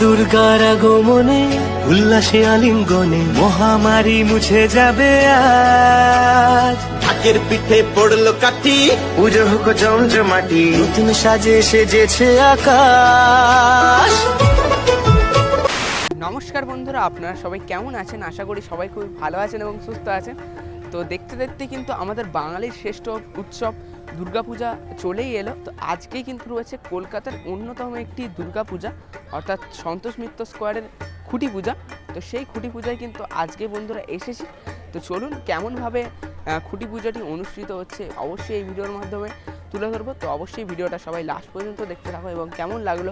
দুর্গার আগমনে উল্লাসে আলিঙ্গনে মহামারী মুছে যাবে আজ। ঢাকের পিঠে পড়লো কাঠি, পুজো হোক জমজমাটি, নতুন সাজে সেজেছে আকাশ। নমস্কার বন্ধুরা, আপনারা সবাই কেমন আছেন? আশা করি সবাই খুব ভালো আছেন এবং সুস্থ আছেন। তো দেখতে দেখতে কিন্তু আমাদের বাঙালির শ্রেষ্ঠ উৎসব দুর্গাপূজা চলেই এলো। তো আজকেই কিন্তু রয়েছে কলকাতার অন্যতম একটি দুর্গাপূজা, অর্থাৎ সন্তোষ মিত্র স্কোয়ারের খুঁটি পূজা। তো সেই খুঁটি পূজায় কিন্তু আজকে বন্ধুরা এসেছি। তো চলুন কেমনভাবে খুঁটি পূজাটি অনুষ্ঠিত হচ্ছে অবশ্যই এই ভিডিওর মাধ্যমে তুলে ধরবো। তো অবশ্যই ভিডিওটা সবাই লাস্ট পর্যন্ত দেখতে থাকো এবং কেমন লাগলো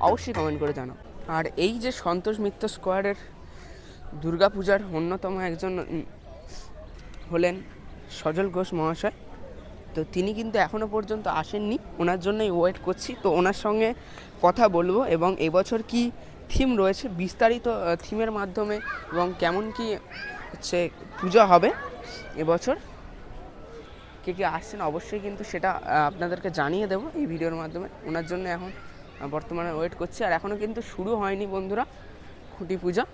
অবশ্যই কমেন্ট করে জানাও। আর এই যে সন্তোষ মিত্র স্কোয়ারের দুর্গাপূজার অন্যতম একজন হলেন সজল ঘোষ মহাশয়। তো তিনি কিন্তু এখনও পর্যন্ত আসেননি, ওনার জন্যই ওয়েট করছি। তো ওনার সঙ্গে কথা বলবো এবং এবছর কি থিম রয়েছে বিস্তারিত থিমের মাধ্যমে এবং কেমন কি হচ্ছে পূজা হবে এবছর, কে কে আসছেন অবশ্যই কিন্তু সেটা আপনাদেরকে জানিয়ে দেবো এই ভিডিওর মাধ্যমে। ওনার জন্য এখন বর্তমানে ওয়েট করছি। আর এখনও কিন্তু শুরু হয়নি বন্ধুরা খুঁটি পূজা,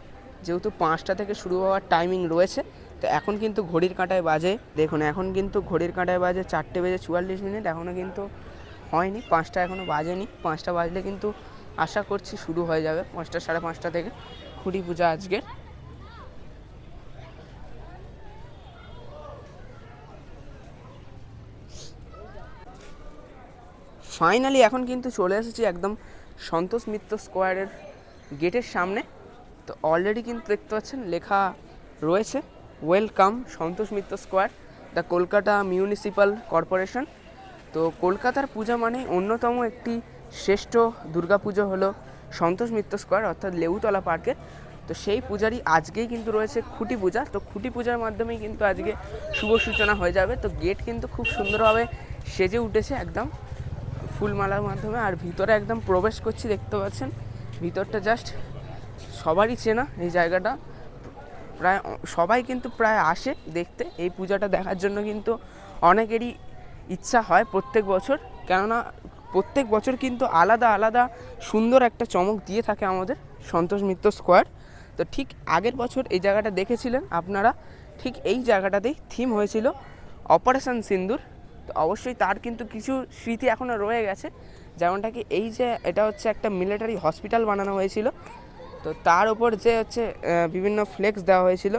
যেহেতু 5টা থেকে শুরু হওয়ার টাইমিং রয়েছে। তো এখন কিন্তু ঘড়ির কাঁটায় বাজে, দেখুন এখন কিন্তু ঘড়ির কাঁটায় বাজে 4:44, এখনও কিন্তু হয়নি, 5টা এখনও বাজেনি। 5টা বাজলে কিন্তু আশা করছি শুরু হয়ে যাবে 5টা সাড়ে 5টা থেকে খুঁটি পূজা আজকের। ফাইনালি এখন কিন্তু চলে এসেছি একদম সন্তোষ মিত্র স্কোয়ারের গেটের সামনে। তো অলরেডি কিন্তু দেখতে পাচ্ছেন লেখা রয়েছে welcome Santosh Mitra square, the Kolkata municipal corporation. তো কলকাতার পূজা মানে অন্যতম একটি শ্রেষ্ঠ দুর্গাপুজো হলো সন্তোষ মিত্র স্কোয়ার অর্থাৎ লেবুতলা পার্কে। তো সেই পূজারই আজকেই কিন্তু রয়েছে খুঁটি পূজা। তো খুঁটি পূজার মাধ্যমেই কিন্তু আজকে শুভ সূচনা হয়ে যাবে। তো গেট কিন্তু খুব সুন্দরভাবে সেজে উঠেছে একদম ফুলমালার মাধ্যমে। আর ভিতরে একদম প্রবেশ করছি, দেখতে পাচ্ছেন ভিতরটা জাস্ট সবারই চেনা এই জায়গাটা, প্রায় সবাই কিন্তু প্রায় আসে দেখতে। এই পূজাটা দেখার জন্য কিন্তু অনেকেরই ইচ্ছা হয় প্রত্যেক বছর, কেননা প্রত্যেক বছর কিন্তু আলাদা আলাদা সুন্দর একটা চমক দিয়ে থাকে আমাদের সন্তোষ মিত্র স্কোয়ার। তো ঠিক আগের বছর এই জায়গাটা দেখেছিলেন আপনারা, ঠিক এই জায়গাটাতেই থিম হয়েছিল অপারেশন সিন্দুর। তো অবশ্যই তার কিন্তু কিছু স্মৃতি এখনও রয়ে গেছে, যেমনটা কি এই যে এটা হচ্ছে একটা মিলিটারি হসপিটাল বানানো হয়েছিল। তো তার ওপর যে হচ্ছে বিভিন্ন ফ্লেক্স দেওয়া হয়েছিল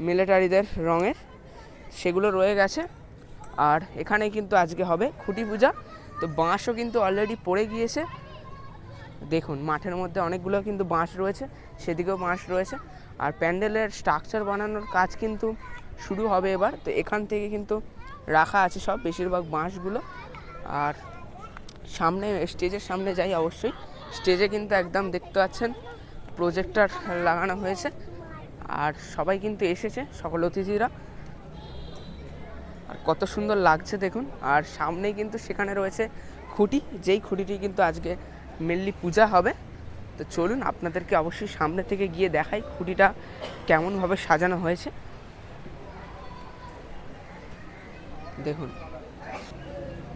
মিলিটারিদের রঙের, সেগুলো রয়ে গেছে। আর এখানে কিন্তু আজকে হবে খুঁটি পূজা। তো বাঁশও কিন্তু অলরেডি পড়ে গিয়েছে, দেখুন মাঠের মধ্যে অনেকগুলো কিন্তু বাঁশ রয়েছে, সেদিকেও বাঁশ রয়েছে। আর প্যান্ডেলের স্ট্রাকচার বানানোর কাজ কিন্তু শুরু হবে এবার। তো এখান থেকে কিন্তু রাখা আছে সব বেশিরভাগ বাঁশগুলো। আর সামনে স্টেজের সামনে যাই, অবশ্যই স্টেজে কিন্তু একদম দেখতে পাচ্ছেন প্রজেক্টর লাগানো হয়েছে আর সবাই কিন্তু এসেছে, সকল অতিথিরা। আর কত সুন্দর লাগছে দেখুন। আর সামনেই কিন্তু সেখানে রয়েছে খুঁটি, যেই খুঁটিটি কিন্তু আজকে মেনলি পূজা হবে। তো চলুন আপনাদেরকে অবশ্যই সামনে থেকে গিয়ে দেখাই খুঁটিটা কেমনভাবে সাজানো হয়েছে। দেখুন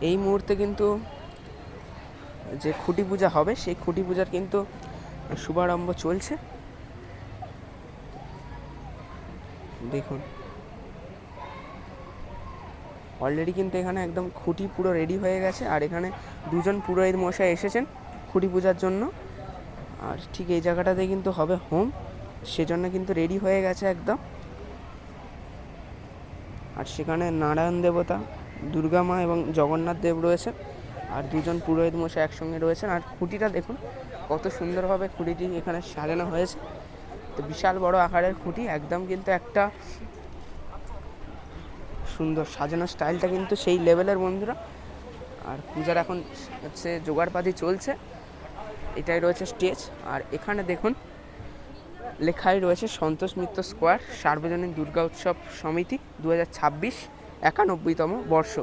এই মুহূর্তে কিন্তু যে খুঁটি পূজা হবে সেই খুঁটি পূজার কিন্তু শুভারম্ভ চলছে। দেখুন অলরেডি কিন্তু এখানে একদম খুঁটি পুরো রেডি হয়ে গেছে। আর এখানে দুজন পুরোহিত মশাই এসেছেন খুঁটি পূজার জন্য। আর ঠিক এই জায়গাটাতে কিন্তু হবে হোম, সেজন্য কিন্তু রেডি হয়ে গেছে একদম। আর সেখানে নারায়ণ দেবতা, দুর্গা মা এবং জগন্নাথ দেব রয়েছে, আর দুজন পুরোহিত মশাই একসঙ্গে রয়েছেন। আর খুঁটিটা দেখুন কত সুন্দরভাবে খুঁটিটি এখানে সাজানো হয়েছে। তো বিশাল বড় আকারের খুঁটি, একদম কিন্তু একটা সুন্দর সাজানোর স্টাইলটা কিন্তু সেই লেভেলের বন্ধুরা। আর পূজার এখন হচ্ছে জোগাড়পাতি চলছে, এটাই রয়েছে স্টেজ। আর এখানে দেখুন লেখাই রয়েছে সন্তোষ মিত্র স্কোয়ার সার্বজনীন দুর্গা উৎসব সমিতি 2026 91তম বর্ষ।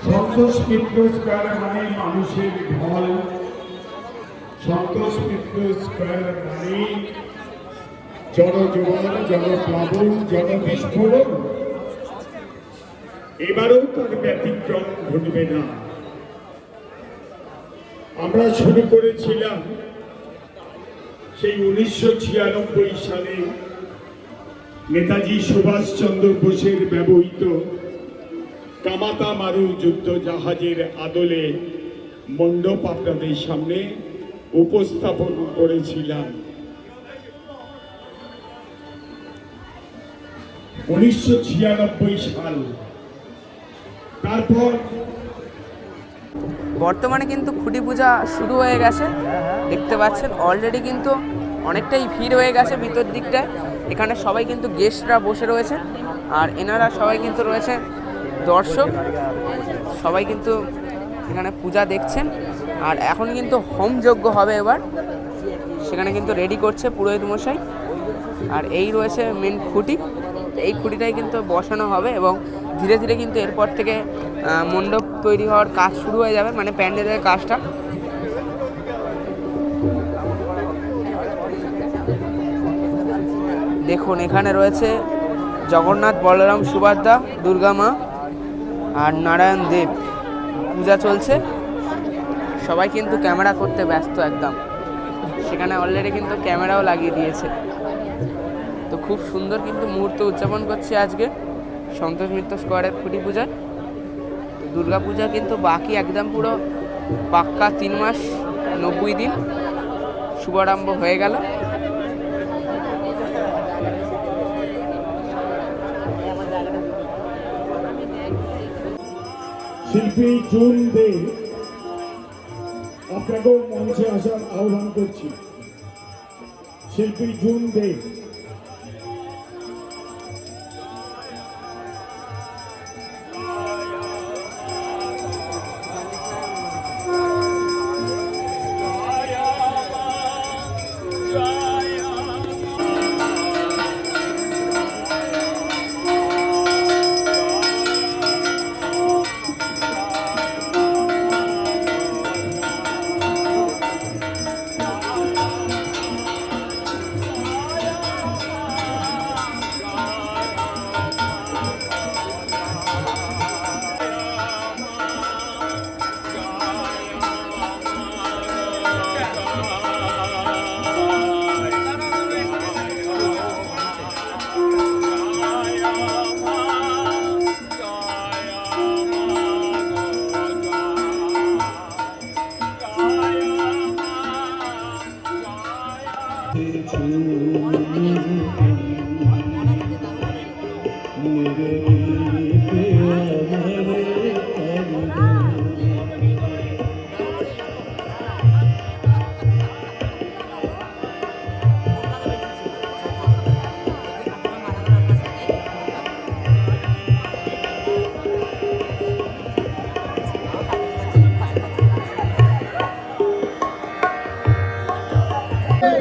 সন্তোষ মিত্র স্কোয়ার মানে মানুষের ঢল, সন্তোষ মিত্র স্কয়ার মানে জনজীবন, জনপ্লাবন, জনবিস্ফোরণ। এবারেও তার ব্যতিক্রম ঘটবে না। আমরা শুরু করেছিলাম সেই 1996 সালে নেতাজি সুভাষচন্দ্র বোসের ব্যবহৃত কামাতা মারু যুদ্ধ জাহাজের আদলে মণ্ডপ আপনাদের সামনে উপস্থাপন করেছিলাম। 1996 সাল। তারপর বর্তমানে কিন্তু খুঁটি পূজা শুরু হয়ে গেছে, দেখতে পাচ্ছেন অলরেডি কিন্তু অনেকটাই ভিড় হয়ে গেছে ভিতর দিকটায়। এখানে সবাই কিন্তু গেস্টরা বসে রয়েছে, আর এনারা সবাই কিন্তু রয়েছে দর্শক, সবাই কিন্তু এখানে পূজা দেখছেন। আর এখন কিন্তু হোমযজ্ঞ হবে এবার, সেখানে কিন্তু রেডি করছে পুরোহিত মশাই। আর এই রয়েছে মেন খুঁটি, এই খুঁটিটাই কিন্তু বসানো হবে এবং ধীরে ধীরে কিন্তু এরপর থেকে মণ্ডপ তৈরি হওয়ার কাজ শুরু হয়ে যাবে, মানে প্যান্ডেলের কাজটা। দেখুন এখানে রয়েছে জগন্নাথ, বলরাম, সুভদ্রা, দুর্গা মা আর নারায়ণ দেব। পূজা চলছে, সবাই কিন্তু ক্যামেরা করতে ব্যস্ত একদম। সেখানে অলরেডি কিন্তু ক্যামেরাও লাগিয়ে দিয়েছে। তো খুব সুন্দর কিন্তু মুহূর্ত উদযাপন করছে আজকে সন্তোষ মিত্র স্কোয়ারের খুঁটি পূজায়। তো দুর্গা পূজা কিন্তু বাকি একদম পুরো পাক্কা 3 মাস 90 দিন শুভারম্ভ হয়ে গেল। শিল্পী জুন দে, আপনাকেও মঞ্চে আসার আহ্বান করছি। শিল্পী জুন দে।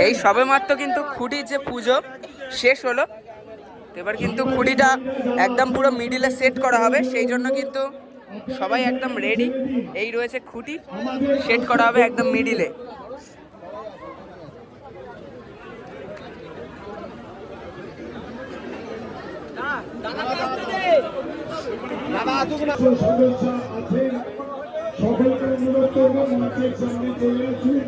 এই সবেমাত্র কিন্তু খুঁটির যে পুজো শেষ হলো, এবার কিন্তু খুঁটিটা একদম পুরো মিডিলে সেট করা হবে। সেই জন্য কিন্তু সবাই একদম রেডি। এই রয়েছে খুঁটি, সেট করা হবে একদম মিডিলে। সকলকে অনুরোধ করবো মঞ্চের সামনে চলে আসুন।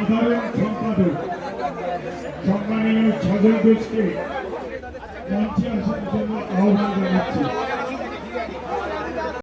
সাধারণ সম্পাদক সম্মানীয় সাধন ঘোষকে মঞ্চে আসার জন্য আহ্বান জানাচ্ছি।